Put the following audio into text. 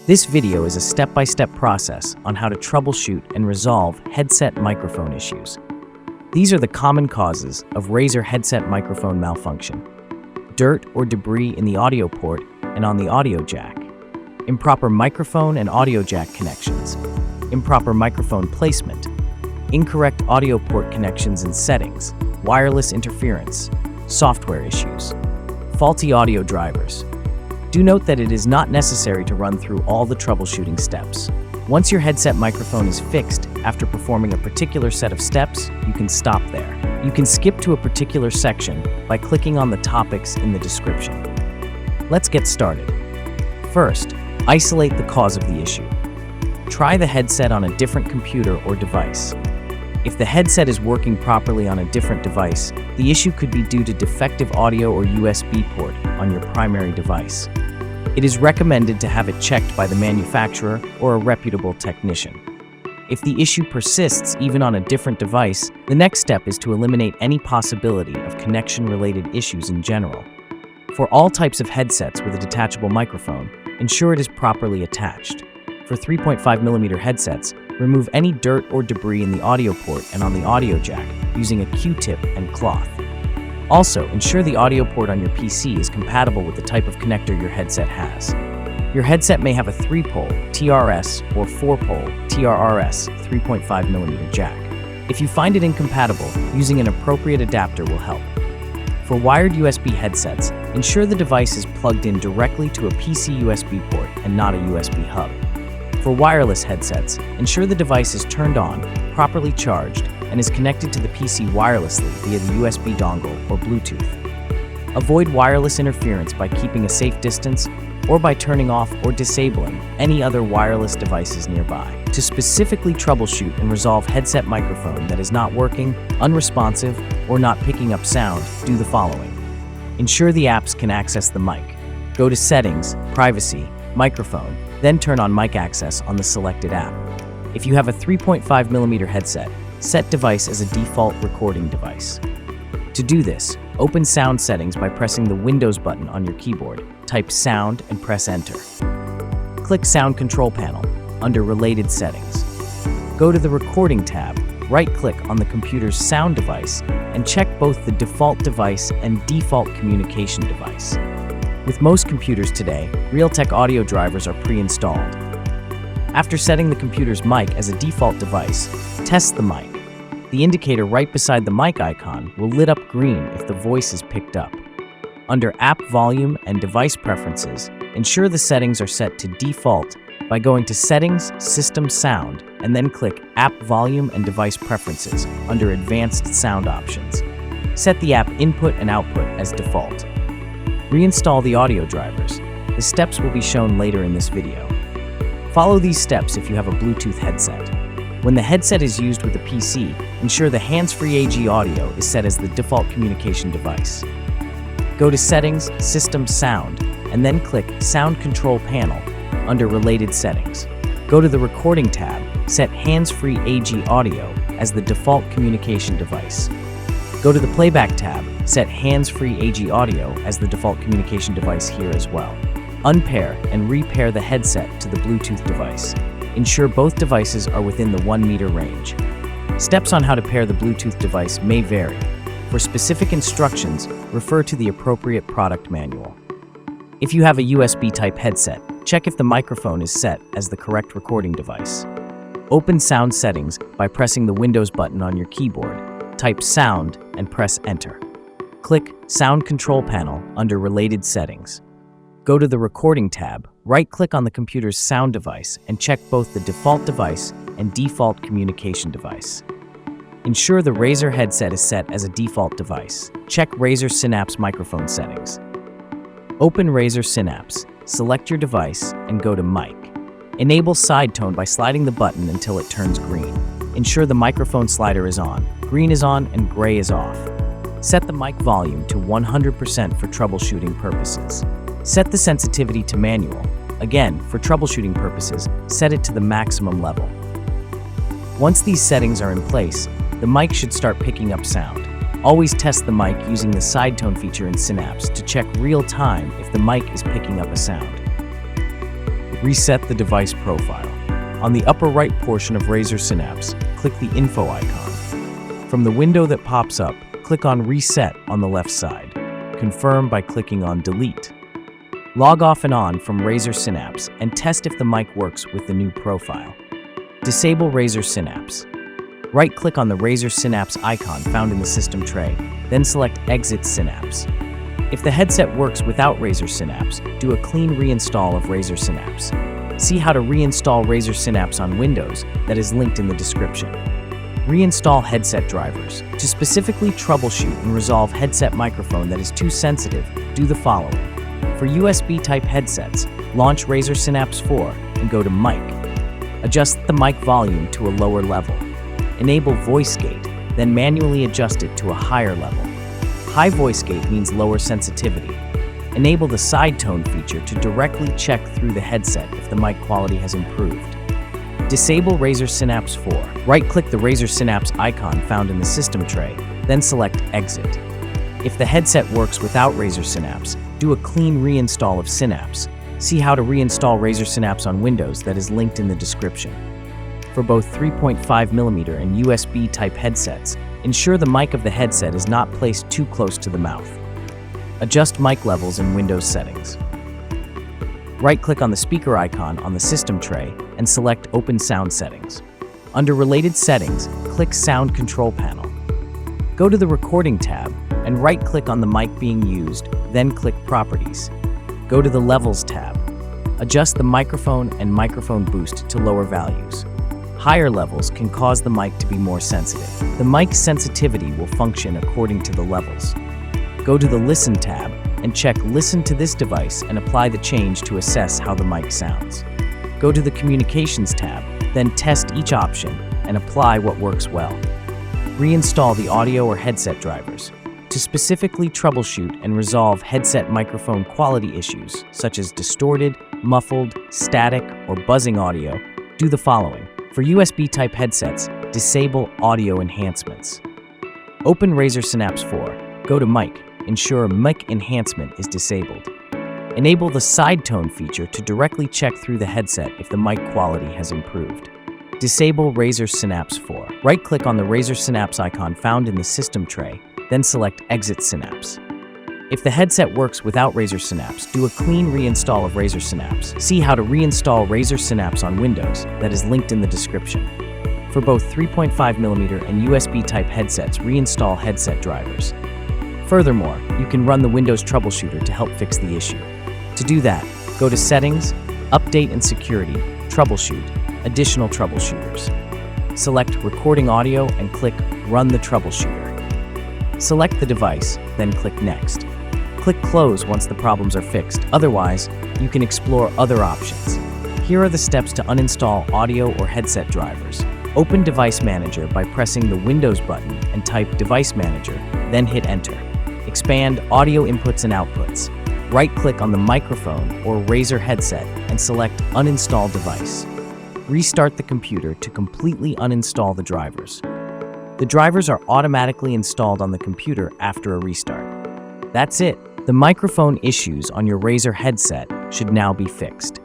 This video is a step-by-step process on how to troubleshoot and resolve headset microphone issues. These are the common causes of Razer headset microphone malfunction: dirt or debris in the audio port and on the audio jack, improper microphone and audio jack connections, improper microphone placement, incorrect audio port connections and settings, wireless interference, software issues, faulty audio drivers. Do note that it is not necessary to run through all the troubleshooting steps. Once your headset microphone is fixed after performing a particular set of steps, you can stop there. You can skip to a particular section by clicking on the topics in the description. Let's get started. First, isolate the cause of the issue. Try the headset on a different computer or device. If the headset is working properly on a different device, the issue could be due to defective audio or USB port on your primary device. It is recommended to have it checked by the manufacturer or a reputable technician. If the issue persists even on a different device, the next step is to eliminate any possibility of connection-related issues in general. For all types of headsets with a detachable microphone, ensure it is properly attached. For 3.5mm headsets, remove any dirt or debris in the audio port and on the audio jack using a Q-tip and cloth. Also, ensure the audio port on your PC is compatible with the type of connector your headset has. Your headset may have a 3-pole TRS or 4-pole TRRS 3.5mm jack. If you find it incompatible, using an appropriate adapter will help. For wired USB headsets, ensure the device is plugged in directly to a PC USB port and not a USB hub. For wireless headsets, ensure the device is turned on, properly charged, and is connected to the PC wirelessly via the USB dongle or Bluetooth. Avoid wireless interference by keeping a safe distance or by turning off or disabling any other wireless devices nearby. To specifically troubleshoot and resolve headset microphone that is not working, unresponsive, or not picking up sound, do the following. Ensure the apps can access the mic. Go to Settings, Privacy, Microphone, then turn on mic access on the selected app. If you have a 3.5mm headset, set device as a default recording device. To do this, open Sound Settings by pressing the Windows button on your keyboard. Type Sound and press Enter. Click Sound Control Panel under Related Settings. Go to the Recording tab, right-click on the computer's sound device, and check both the default device and default communication device. With most computers today, Realtek audio drivers are pre-installed. After setting the computer's mic as a default device, test the mic. The indicator right beside the mic icon will lit up green if the voice is picked up. Under App Volume and Device Preferences, ensure the settings are set to default by going to Settings, System Sound, and then click App Volume and Device Preferences under Advanced Sound Options. Set the app input and output as default. Reinstall the audio drivers. The steps will be shown later in this video. Follow these steps if you have a Bluetooth headset. When the headset is used with a PC, ensure the hands-free AG audio is set as the default communication device. Go to Settings, System Sound, and then click Sound Control Panel under Related Settings. Go to the Recording tab, set hands-free AG audio as the default communication device. Go to the Playback tab, set hands-free AG audio as the default communication device here as well. Unpair and repair the headset to the Bluetooth device. Ensure both devices are within the 1 meter range. Steps on how to pair the Bluetooth device may vary. For specific instructions, refer to the appropriate product manual. If you have a USB-type headset, check if the microphone is set as the correct recording device. Open Sound Settings by pressing the Windows button on your keyboard. Type Sound and press Enter. Click Sound Control Panel under Related Settings. Go to the Recording tab, right-click on the computer's sound device, and check both the default device and default communication device. Ensure the Razer headset is set as a default device. Check Razer Synapse microphone settings. Open Razer Synapse, select your device, and go to Mic. Enable side tone by sliding the button until it turns green. Ensure the microphone slider is on, green is on, and gray is off. Set the mic volume to 100% for troubleshooting purposes. Set the sensitivity to manual. Again, for troubleshooting purposes, set it to the maximum level. Once these settings are in place, the mic should start picking up sound. Always test the mic using the side tone feature in Synapse to check real time if the mic is picking up a sound. Reset the device profile. On the upper right portion of Razer Synapse, click the info icon. From the window that pops up, click on Reset on the left side. Confirm by clicking on Delete. Log off and on from Razer Synapse and test if the mic works with the new profile. Disable Razer Synapse. Right-click on the Razer Synapse icon found in the system tray, then select Exit Synapse. If the headset works without Razer Synapse, do a clean reinstall of Razer Synapse. See how to reinstall Razer Synapse on Windows that is linked in the description. Reinstall headset drivers. To specifically troubleshoot and resolve headset microphone that is too sensitive, do the following. For USB-type headsets, launch Razer Synapse 4 and go to Mic. Adjust the mic volume to a lower level. Enable voice gate, then manually adjust it to a higher level. High voice gate means lower sensitivity. Enable the side tone feature to directly check through the headset if the mic quality has improved. Disable Razer Synapse 4. Right-click the Razer Synapse icon found in the system tray, then select Exit. If the headset works without Razer Synapse, do a clean reinstall of Synapse. See how to reinstall Razer Synapse on Windows that is linked in the description. For both 3.5mm and USB-type headsets, ensure the mic of the headset is not placed too close to the mouth. Adjust mic levels in Windows settings. Right-click on the speaker icon on the system tray and select Open Sound Settings. Under Related Settings, click Sound Control Panel. Go to the Recording tab and right-click on the mic being used, then click Properties. Go to the Levels tab. Adjust the microphone and microphone boost to lower values. Higher levels can cause the mic to be more sensitive. The mic sensitivity will function according to the levels. Go to the Listen tab and check Listen to this device and apply the change to assess how the mic sounds. Go to the Communications tab, then test each option and apply what works well. Reinstall the audio or headset drivers. To specifically troubleshoot and resolve headset microphone quality issues, such as distorted, muffled, static, or buzzing audio, do the following. For USB-type headsets, disable audio enhancements. Open Razer Synapse 4. Go to Mic. Ensure Mic Enhancement is disabled. Enable the side tone feature to directly check through the headset if the mic quality has improved. Disable Razer Synapse 4. Right-click on the Razer Synapse icon found in the system tray, then select Exit Synapse. If the headset works without Razer Synapse, do a clean reinstall of Razer Synapse. See how to reinstall Razer Synapse on Windows that is linked in the description. For both 3.5mm and USB-type headsets, reinstall headset drivers. Furthermore, you can run the Windows Troubleshooter to help fix the issue. To do that, go to Settings, Update and Security, Troubleshoot, Additional Troubleshooters. Select Recording Audio and click Run the Troubleshooter. Select the device, then click Next. Click Close once the problems are fixed. Otherwise, you can explore other options. Here are the steps to uninstall audio or headset drivers. Open Device Manager by pressing the Windows button and type Device Manager, then hit Enter. Expand Audio Inputs and Outputs. Right-click on the microphone or Razer headset and select Uninstall Device. Restart the computer to completely uninstall the drivers. The drivers are automatically installed on the computer after a restart. That's it. The microphone issues on your Razer headset should now be fixed.